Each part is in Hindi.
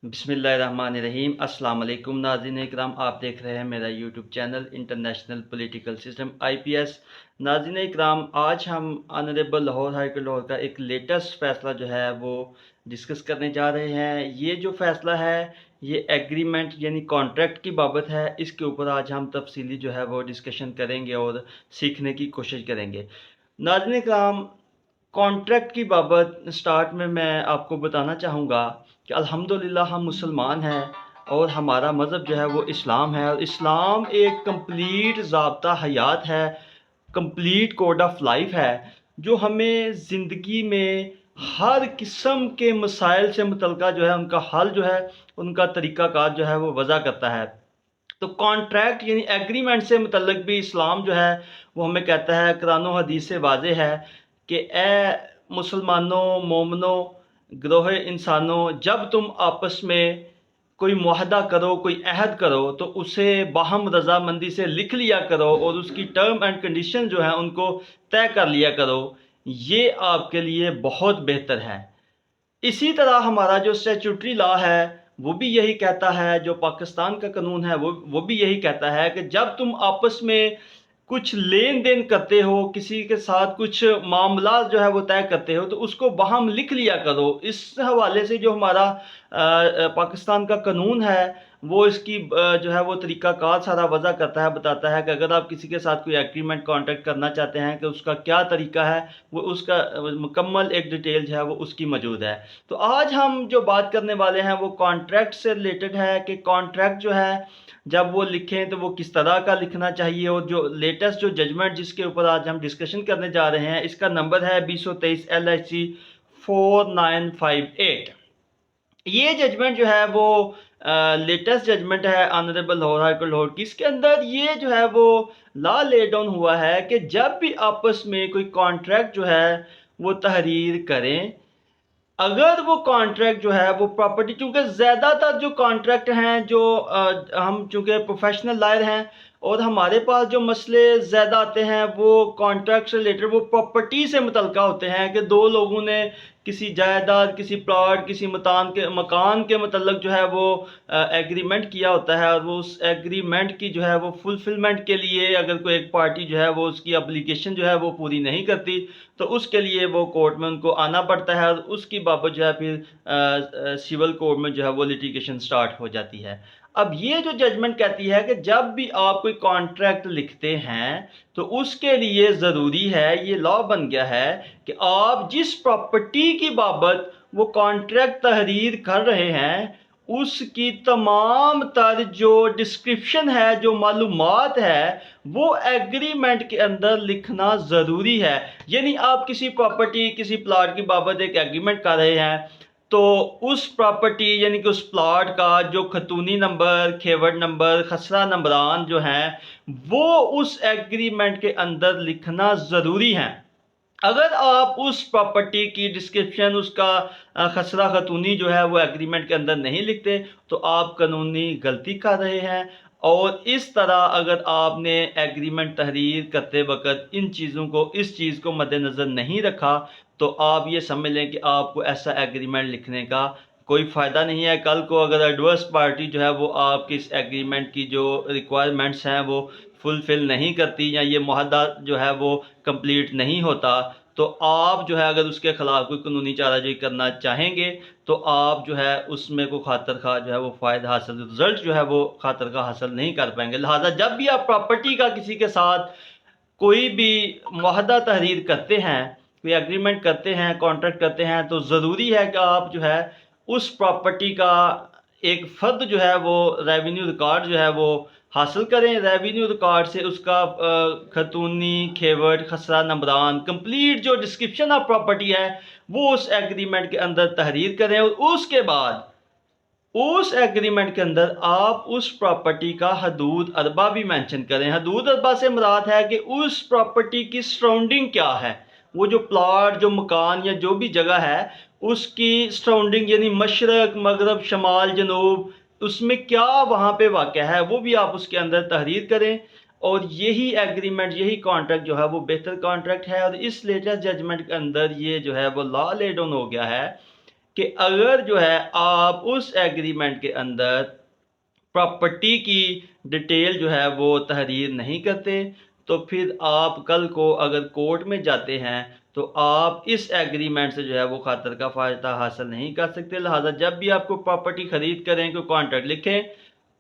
बिस्मिल्लाहिर्रहमानिर्रहीम। अस्सलाम वालेकुम नाज़रीन इकराम, आप देख रहे हैं मेरा YouTube channel international political system IPS। नाज़रीन इकराम, आज हम honourable Lahore high court Lahore का एक लेटेस्ट फ़ैसला जो है वो डिस्कस करने जा रहे हैं। ये जो फ़ैसला है ये एग्रीमेंट यानी कॉन्ट्रैक्ट की बाबत है। इसके ऊपर आज हम तफसीली जो है वो डिस्कशन करेंगे और सीखने की कोशिश करेंगे। नाज़रीन इकराम, कॉन्ट्रैक्ट की बाबत स्टार्ट में मैं आपको बताना चाहूँगा कि अल्हम्दुलिल्लाह हम मुसलमान हैं और हमारा मज़हब जो है वो इस्लाम है, और इस्लाम एक कंप्लीट ज़ाब्ता हयात है, कंप्लीट कोड ऑफ लाइफ है, जो हमें ज़िंदगी में हर किस्म के मसाइल से मुतल्लिक़ जो है उनका हल जो है, उनका तरीक़ाकार जो है वो वज़ा करता है। तो कॉन्ट्रैक्ट यानी एग्रीमेंट से मुतल्लिक़ भी इस्लाम जो है वो हमें कहता है, कुरान और हदीस से वाज़ेह है कि ए मुसलमानों, मोमिनों, गिरोहे इंसानों, जब तुम आपस में कोई मुआहदा करो, कोई अहद करो, तो उसे बाहम रज़ामंदी से लिख लिया करो और उसकी टर्म एंड कंडीशन जो है उनको तय कर लिया करो। ये आपके लिए बहुत बेहतर है। इसी तरह हमारा जो स्टैट्यूटरी लॉ है वो भी यही कहता है, जो पाकिस्तान का कानून है वो भी यही कहता है कि जब तुम आपस में कुछ लेन देन करते हो, किसी के साथ कुछ मामला जो है वो तय करते हो, तो उसको बाहम लिख लिया करो। इस हवाले से जो हमारा पाकिस्तान का कानून है वो इसकी जो है वो तरीक़ाकार सारा वज़ा करता है, बताता है कि अगर आप किसी के साथ कोई एग्रीमेंट कॉन्ट्रैक्ट करना चाहते हैं कि उसका क्या तरीका है, वो उसका मुकम्मल एक डिटेल जो है वो उसकी मौजूद है। तो आज हम जो बात करने वाले हैं वो कॉन्ट्रैक्ट से रिलेटेड है कि कॉन्ट्रैक्ट जो है जब वो लिखें तो वो किस तरह का लिखना चाहिए, और जो लेटेस्ट जो जजमेंट जिसके ऊपर आज हम डिस्कशन करने जा रहे हैं, इसका नंबर है 2023 LIC 4958। ये जजमेंट जो है वो लेटेस्ट जजमेंट है honourable Lahore high court Lahore की। इसके अंदर ये जो है वो लॉ ले डाउन हुआ है कि जब भी आपस में कोई कॉन्ट्रैक्ट जो है वो तहरीर करें, अगर वो कॉन्ट्रैक्ट जो है वो प्रॉपर्टी, चूँकि ज़्यादातर जो कॉन्ट्रैक्ट हैं जो हम चूँकि प्रोफेशनल लॉयर हैं और हमारे पास जो मसले ज़्यादा आते हैं वो कॉन्ट्रैक्ट से रिलेटेड वो प्रॉपर्टी से मुतल्लिक़ होते हैं कि दो लोगों ने किसी जायदाद, किसी प्लॉट, किसी मकान के मतलब जो है वो एग्रीमेंट किया होता है, और वो उस एग्रीमेंट की जो है वो फुलफिलमेंट के लिए अगर कोई एक पार्टी जो है वो उसकी एप्लीकेशन जो है वो पूरी नहीं करती, तो उसके लिए वो कोर्ट में उनको आना पड़ता है, और उसकी बाबत जो है फिर सिविल कोर्ट में जो है वो लिटिगेशन स्टार्ट हो जाती है। अब ये जो जजमेंट कहती है कि जब भी आप कोई कॉन्ट्रैक्ट लिखते हैं तो उसके लिए ज़रूरी है, ये लॉ बन गया है कि आप जिस प्रॉपर्टी की बाबत वो कॉन्ट्रैक्ट तहरीर कर रहे हैं उसकी तमाम तर जो डिस्क्रिप्शन है, जो मालूमात है, वो एग्रीमेंट के अंदर लिखना ज़रूरी है। यानी आप किसी प्रॉपर्टी, किसी प्लाट की बाबत एक एग्रीमेंट कर रहे हैं, तो उस प्रॉपर्टी यानी कि उस प्लाट का जो खतूनी नंबर, खेवड़ नंबर, खसरा नंबरान जो हैं वो उस एग्रीमेंट के अंदर लिखना ज़रूरी है। अगर आप उस प्रॉपर्टी की डिस्क्रिप्शन, उसका खसरा खतूनी जो है वो एग्रीमेंट के अंदर नहीं लिखते, तो आप कानूनी गलती कर रहे हैं। और इस तरह अगर आपने एग्रीमेंट तहरीर करते वक्त इन चीज़ों को, इस चीज़ को मद्देनज़र नहीं रखा, तो आप ये समझ लें कि आपको ऐसा एग्रीमेंट लिखने का कोई फ़ायदा नहीं है। कल को अगर एडवर्स पार्टी जो है वो आपकी इस एग्रीमेंट की जो रिक्वायरमेंट्स हैं वो फुलफ़िल नहीं करती, या ये मुआहदा जो है वो कंप्लीट नहीं होता, तो आप जो है अगर उसके ख़िलाफ़ कोई कानूनी चाराजोई करना चाहेंगे तो आप जो है उसमें को खातर खा जो है वो फ़ायदा हासिल, रिज़ल्ट जो है वो खातर खा हासिल नहीं कर पाएंगे। लिहाजा जब भी आप प्रॉपर्टी का किसी के साथ कोई भी मुआहदा तहरीर करते हैं, कोई एग्रीमेंट करते हैं, कॉन्ट्रैक्ट करते हैं, तो ज़रूरी है कि आप जो है उस प्रॉपर्टी का एक फ़र्द जो है वो रेवेन्यू रिकॉर्ड जो है वो हासिल करें। रेवेन्यू रिकॉर्ड से उसका खतूनी, खेवड़, खसरा नंबरान, कंप्लीट जो डिस्क्रिप्शन ऑफ प्रॉपर्टी है वो उस एग्रीमेंट के अंदर तहरीर करें, और उसके बाद उस एग्रीमेंट के अंदर आप उस प्रॉपर्टी का हदूद अरबा भी मेंशन करें। हदूद अरबा से मुराद है कि उस प्रॉपर्टी की सराउंडिंग क्या है, वो जो प्लाट, जो मकान या जो भी जगह है उसकी सराउंडिंग यानी मशरक, मगरब, शमाल, जनूब, उसमें क्या वहाँ पे वाक़या है वो भी आप उसके अंदर तहरीर करें। और यही एग्रीमेंट, यही कॉन्ट्रैक्ट जो है वो बेहतर कॉन्ट्रैक्ट है। और इस लेटेस्ट जजमेंट के अंदर ये जो है वो लॉ ले डाउन हो गया है कि अगर जो है आप उस एग्रीमेंट के अंदर प्रॉपर्टी की डिटेल जो है वो तहरीर नहीं करते, तो फिर आप कल को अगर कोर्ट में जाते हैं तो आप इस एग्रीमेंट से जो है वो खातर का फ़ायदा हासिल नहीं कर सकते। लिहाजा जब भी आपको प्रॉपर्टी ख़रीद करें, कोई कॉन्ट्रैक्ट लिखें,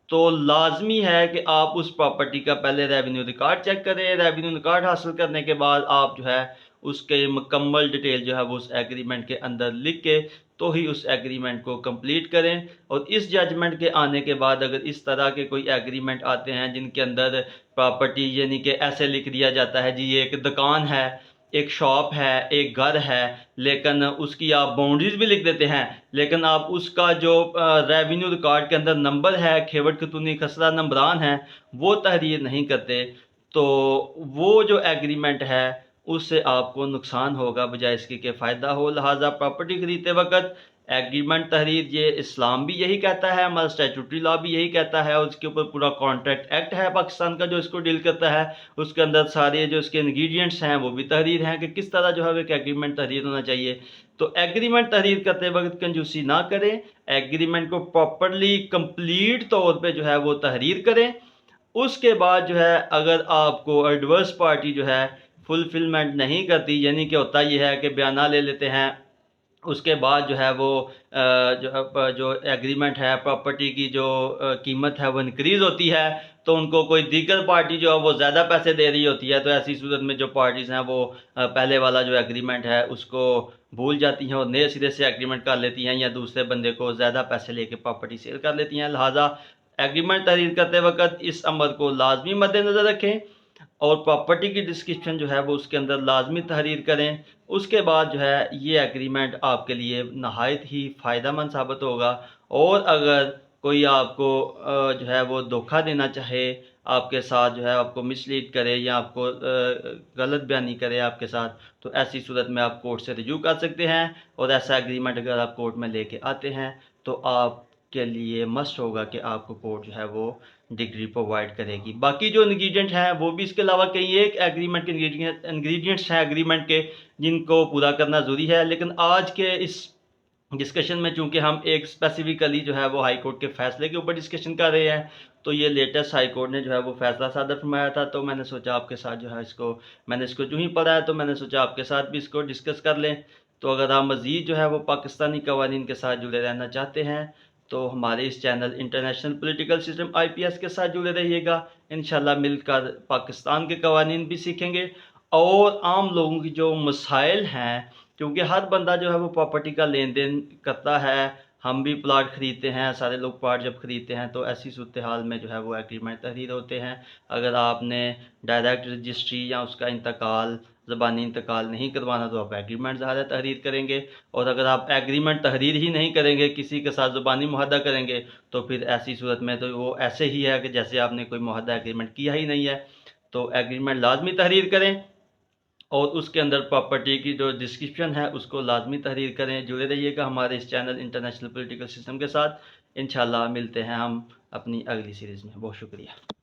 तो लाजमी है कि आप उस प्रॉपर्टी का पहले रेवेन्यू रिकॉर्ड चेक करें। रेवेन्यू रिकॉर्ड हासिल करने के बाद आप जो है उसके मुकम्मल डिटेल जो है वो उस एग्रीमेंट के अंदर लिख के तो ही उस एग्रीमेंट को कंप्लीट करें। और इस जजमेंट के आने के बाद अगर इस तरह के कोई एग्रीमेंट आते हैं जिनके अंदर प्रॉपर्टी यानी कि ऐसे लिख दिया जाता है जी, ये एक दुकान है, एक शॉप है, एक घर है, लेकिन उसकी आप बाउंड्रीज भी लिख देते हैं, लेकिन आप उसका जो रेवेन्यू रिकॉर्ड के अंदर नंबर है, खेवट खतूनी खसरा नंबरान है, वो तहरीर नहीं करते, तो वो जो एग्रीमेंट है उससे आपको नुकसान होगा बजाय इसके कि फ़ायदा हो। लिहाजा प्रॉपर्टी खरीदते वक्त एग्रीमेंट तहरीर, ये इस्लाम भी यही कहता है, हमारा स्टैट्यूटरी लॉ भी यही कहता है, और उसके ऊपर पूरा कॉन्ट्रैक्ट एक्ट है पाकिस्तान का जो इसको डील करता है, उसके अंदर सारे जो इसके इंग्रेडिएंट्स हैं वो भी तहरीर हैं कि किस तरह जो है एक एग्रीमेंट तहरीर होना चाहिए। तो एग्रीमेंट तहरीर करते वक्त कंजूसी ना करें, एग्रीमेंट को प्रॉपरली कंप्लीट तौर पे जो है वो तहरीर करें। उसके बाद जो है अगर आपको एडवर्स पार्टी जो है फुलफिलमेंट नहीं करती, यानी कि होता यह है कि बयाना ले लेते हैं, उसके बाद जो है वो जो एग्रीमेंट है प्रॉपर्टी की जो कीमत है वो इंक्रीज़ होती है, तो उनको कोई दीगर पार्टी जो है वो ज़्यादा पैसे दे रही होती है, तो ऐसी सूरत में जो पार्टीज़ हैं वो पहले वाला जो एग्रीमेंट है उसको भूल जाती हैं और नए सिरे से एग्रीमेंट कर लेती हैं, या दूसरे बंदे को ज़्यादा पैसे लेके प्रॉपर्टी सेल कर लेती हैं। लिहाजा एग्रीमेंट तहरीर करते वक्त इस अमर को लाजमी मद्देनज़र रखें और प्रॉपर्टी की डिस्क्रिप्शन जो है वो उसके अंदर लाजमी तहरीर करें। उसके बाद जो है ये एग्रीमेंट आपके लिए नहायत ही फ़ायदेमंद साबित होगा। और अगर कोई आपको जो है वो धोखा देना चाहे, आपके साथ जो है आपको मिसलीड करे या आपको गलत बयानी करे आपके साथ, तो ऐसी सूरत में आप कोर्ट से रिज्यू कर सकते हैं। और ऐसा एग्रीमेंट अगर आप कोर्ट में लेके आते हैं तो आपके लिए मस्ट होगा कि आपको कोर्ट जो है वो डिग्री प्रोवाइड करेगी। बाकी जो इंग्रेडिएंट हैं वो भी इसके अलावा कई एक एग्रीमेंट के इंग्रेडिएंट्स हैं एग्रीमेंट के जिनको पूरा करना ज़रूरी है। लेकिन आज के इस डिस्कशन में चूंकि हम एक स्पेसिफिकली जो है वो हाई कोर्ट के फैसले के ऊपर डिस्कशन कर रहे हैं, तो ये लेटेस्ट हाई कोर्ट ने जो है वो फैसला सादर फरमाया था, तो मैंने सोचा आपके साथ जो है मैंने इसको जो ही पढ़ा है तो मैंने सोचा आपके साथ भी इसको डिस्कस कर लें। तो अगर आप मज़ीद जो है वो पाकिस्तानी कवानीन के साथ जुड़े रहना चाहते हैं तो हमारे इस channel international political system IPS के साथ जुड़े रहिएगा। इंशाल्लाह मिलकर पाकिस्तान के कवानीन भी सीखेंगे और आम लोगों की जो मसाइल हैं, क्योंकि हर बंदा जो है वो प्रॉपर्टी का लेन देन करता है, हम भी प्लाट ख़रीदते हैं, सारे लोग प्लाट जब ख़रीदते हैं तो ऐसी सूरत हाल में जो है वो एग्रीमेंट तहरीर होते हैं। अगर आपने डायरेक्ट रजिस्ट्री या उसका इंतकाल, ज़बानी इंतकाल नहीं करवाना तो आप एग्रीमेंट ज़्यादा तहरीर करेंगे, और अगर आप एग्रीमेंट तहरीर ही नहीं करेंगे, किसी के साथ ज़बानी मुआहदा करेंगे, तो फिर ऐसी सूरत में तो वो ऐसे ही है कि जैसे आपने कोई मुआहदा एग्रीमेंट किया ही नहीं है। तो एग्रीमेंट लाजमी तहरीर करें और उसके अंदर प्रॉपर्टी की जो डिस्क्रिप्शन है उसको लाजमी तहरीर करें। जुड़े रहिएगा हमारे इस चैनल इंटरनेशनल पॉलिटिकल सिस्टम के साथ। इंशाल्लाह मिलते हैं हम अपनी अगली सीरीज़ में। बहुत शुक्रिया।